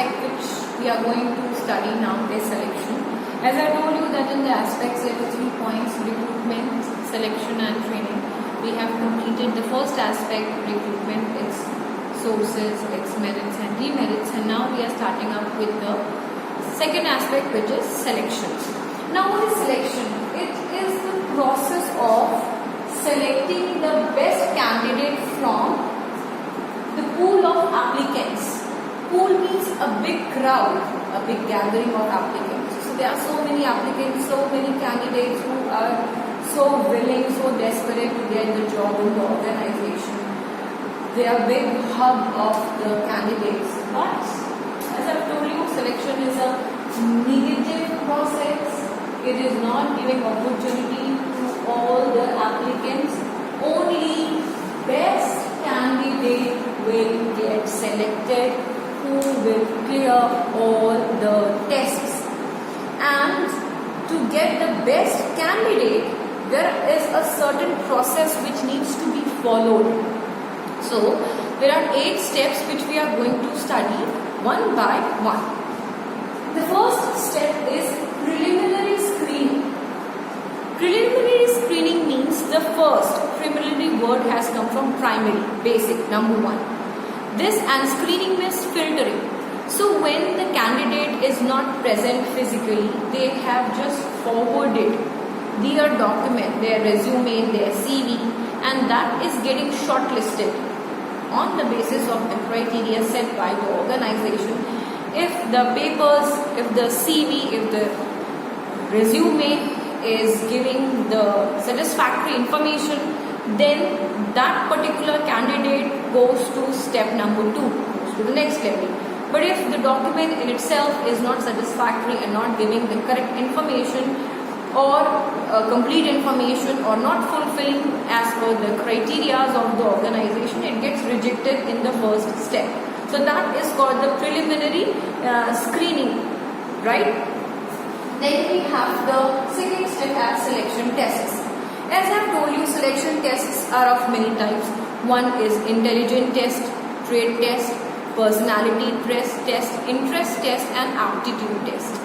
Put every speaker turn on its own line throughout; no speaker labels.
aspect which we are going to study now is selection. As I told you that in the aspects there are 3 points: recruitment, selection and training. We have completed the first aspect, recruitment, its sources, its merits and demerits, and now we are starting up with the second aspect, which is selection. Now what is selection? It is the process of selecting the best candidate from the pool of applicants. Pool means a big crowd, a big gathering of applicants. So there are so many applicants, so many candidates who are so willing, so desperate to get the job in the organization. They are big hub of the candidates. But as I've told you, selection is a negative process. It is not giving opportunity to all the applicants. Only best candidate will get selected, who will clear all the tests. And to get the best candidate, there is a certain process which needs to be followed. So there are 8 steps which we are going to study one by one. The first step is preliminary screening. Preliminary screening means the first preliminary word has come from primary, basic, number 1. This and screening means filtering. So when the candidate is not present physically, they have just forwarded their document, their resume, their CV, and that is getting shortlisted on the basis of the criteria set by the organization. If the papers, if the CV, if the resume is giving the satisfactory information, then that particular candidate goes to step number 2, goes to the next level. But if the document in itself is not satisfactory and not giving the correct information or complete information or not fulfilling as per the criteria of the organization, it gets rejected in the first step. So that is called the preliminary screening, right? Then we have the second step as selection tests. As I have told you, selection tests are of many types. One is intelligence test, trait test, personality test, interest test and aptitude test.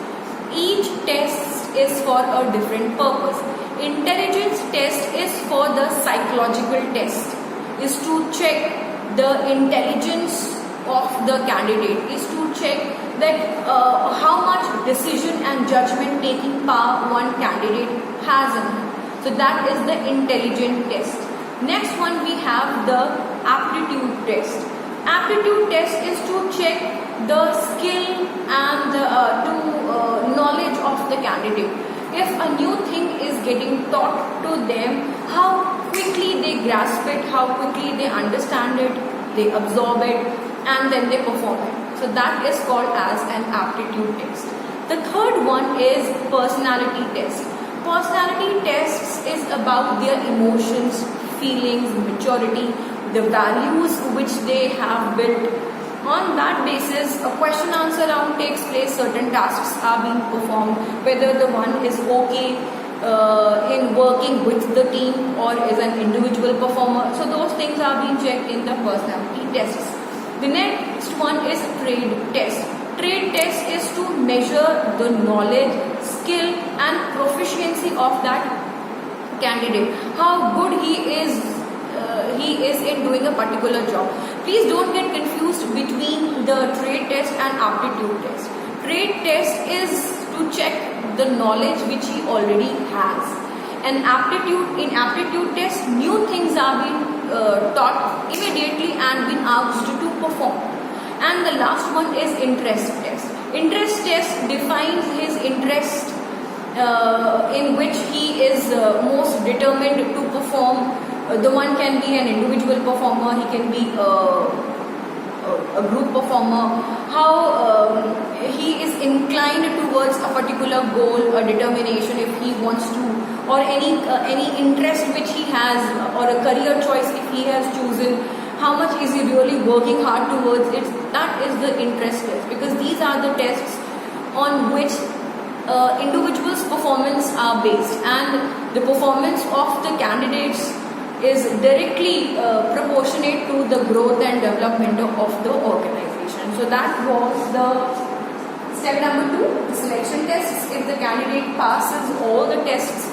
Each test is for a different purpose. Intelligence test is for the psychological test, is to check the intelligence of the candidate, is to check that how much decision and judgment taking power one candidate has in him. So that is the intelligence test. Next one we have the aptitude test. Aptitude test is to check the skill and knowledge of the candidate. If a new thing is getting taught to them, how quickly they grasp it, how quickly they understand it, they absorb it, and then they perform it. So that is called as an aptitude test. The third one is personality test. Personality tests is about their emotions, feelings, maturity, the values which they have built. On that basis, a question answer round takes place, certain tasks are being performed, whether the one is okay in working with the team or is an individual performer. So those things are being checked in the personality tests. The next one is trade test. Trade test is to measure the knowledge, skill and proficiency of that candidate. How good he is in doing a particular job. Please don't get confused between the trade test and aptitude test. Trade test is to check the knowledge which he already has. And in aptitude test, new things are being taught immediately and been asked to perform. And the last one is interest test. Interest test defines his interest in which he is most determined to perform. The one can be an individual performer, he can be a group performer. How he is inclined towards a particular goal, a determination if he wants to, or any interest which he has, or a career choice if he has chosen. How much is he really working hard towards it? That is the interest test, because these are the tests on which individuals' performance are based, and the performance of the candidates is directly proportionate to the growth and development of the organization. So that was the step number 2, the selection tests. If the candidate passes all the tests,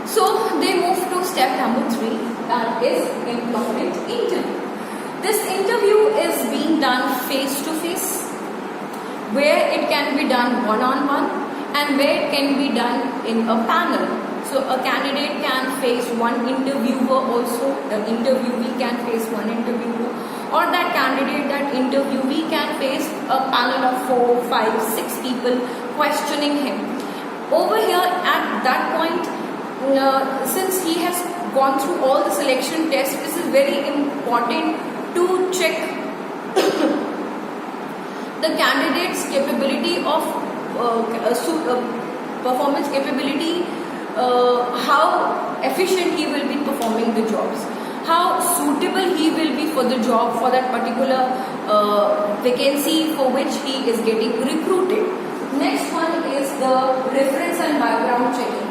so they move to step number 3, that is employment interview. This interview is being done face to face, where it can be done one-on-one and where it can be done in a panel. So a candidate can face one interviewer also, the interviewee can face one interviewer, or that candidate, that interviewee can face a panel of 4, 5, 6 people questioning him. Over here at that point, since he has gone through all the selection tests, this is very important to check the candidate's capability of performance capability, how efficient he will be performing the jobs, how suitable he will be for the job, for that particular vacancy for which he is getting recruited. Next one is the reference and background checking.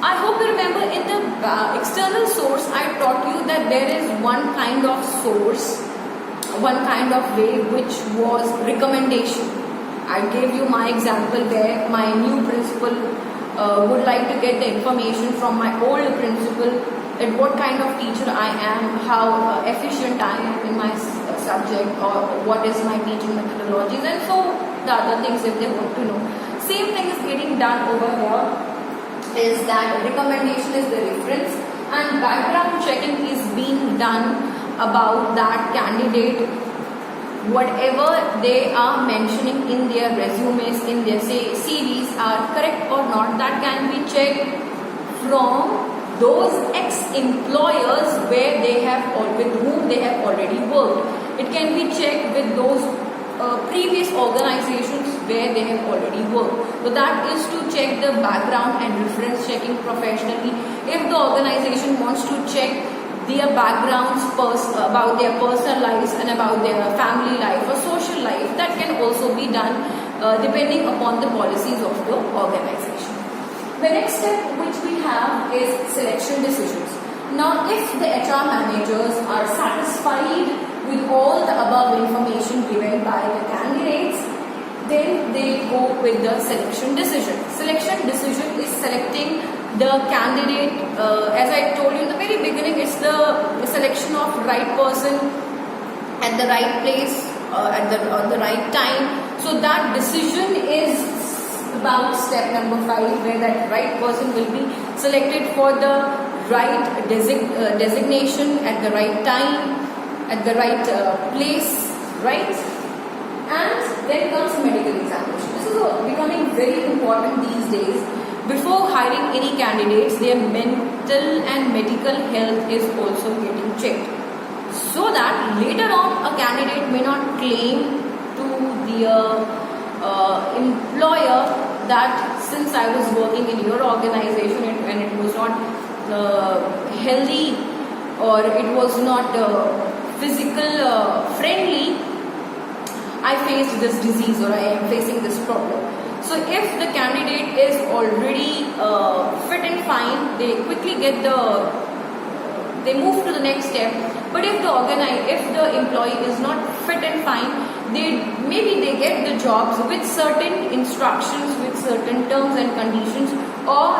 I hope you remember in the external source I taught you that there is one kind of source, one kind of way, which was recommendation. I gave you my example where my new principal would like to get the information from my old principal, that what kind of teacher I am, how efficient I am in my subject, or what is my teaching methodologies, and so the other things if they want to know. Same thing is getting done over here, is that recommendation is the reference and background checking is being done about that candidate. Whatever they are mentioning in their resumes, in their CVs are correct or not, that can be checked from those ex-employers where they have, or with whom they have already worked. It can be checked with those previous organizations where they have already worked. So that is to check the background and reference checking professionally. If the organization wants to check their backgrounds about their personal lives and about their family life or social life, that can also be done depending upon the policies of the organization. The next step which we have is selection decisions. Now, if the HR managers are satisfied with all the above information given by the candidates, then they go with the selection decision. Selection decision is selecting the candidate, as I told you in the very beginning, it's the selection of right person at the right place, at the right time. So that decision is about step number 5, where that right person will be selected for the right designation at the right time, at the right place, right? And then comes medical examination. This is becoming very important these days. Before hiring any candidates, their mental and medical health is also getting checked, so that later on a candidate may not claim to the employer that since I was working in your organization and it was not healthy, or it was not physical friendly, I faced this disease or I am facing this problem. So if the candidate is already fit and fine, they quickly get they move to the next step. But if the employee is not fit and fine, maybe they get the jobs with certain instructions, with certain terms and conditions, or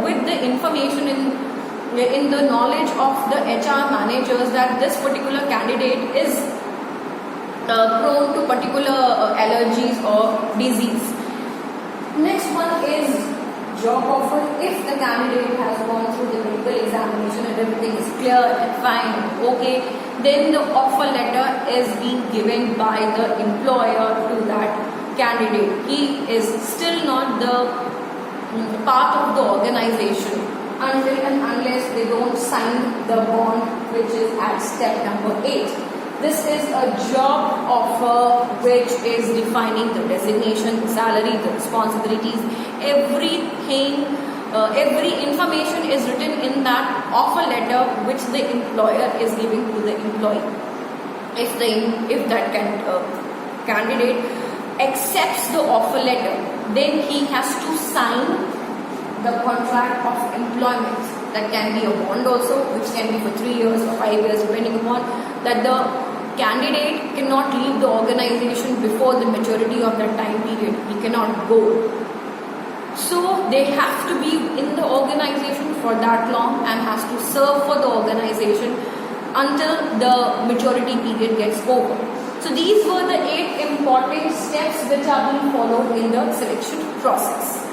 with the information in the knowledge of the HR managers that this particular candidate is prone to particular allergies or disease. Next one is job offer. If the candidate has gone through the medical examination and everything is clear and fine and okay, then the offer letter is being given by the employer to that candidate. He is still not the part of the organization until and unless they don't sign the bond, which is at step number 8. This is a job offer which is defining the designation, the salary, the responsibilities, everything, every information is written in that offer letter which the employer is giving to the employee. If that candidate accepts the offer letter, then he has to sign the contract of employment. That can be a bond also, which can be for 3 years or 5 years, depending upon that the candidate cannot leave the organization before the maturity of that time period. He cannot go. So they have to be in the organization for that long and has to serve for the organization until the maturity period gets over. So these were the 8 important steps which are being followed in the selection process.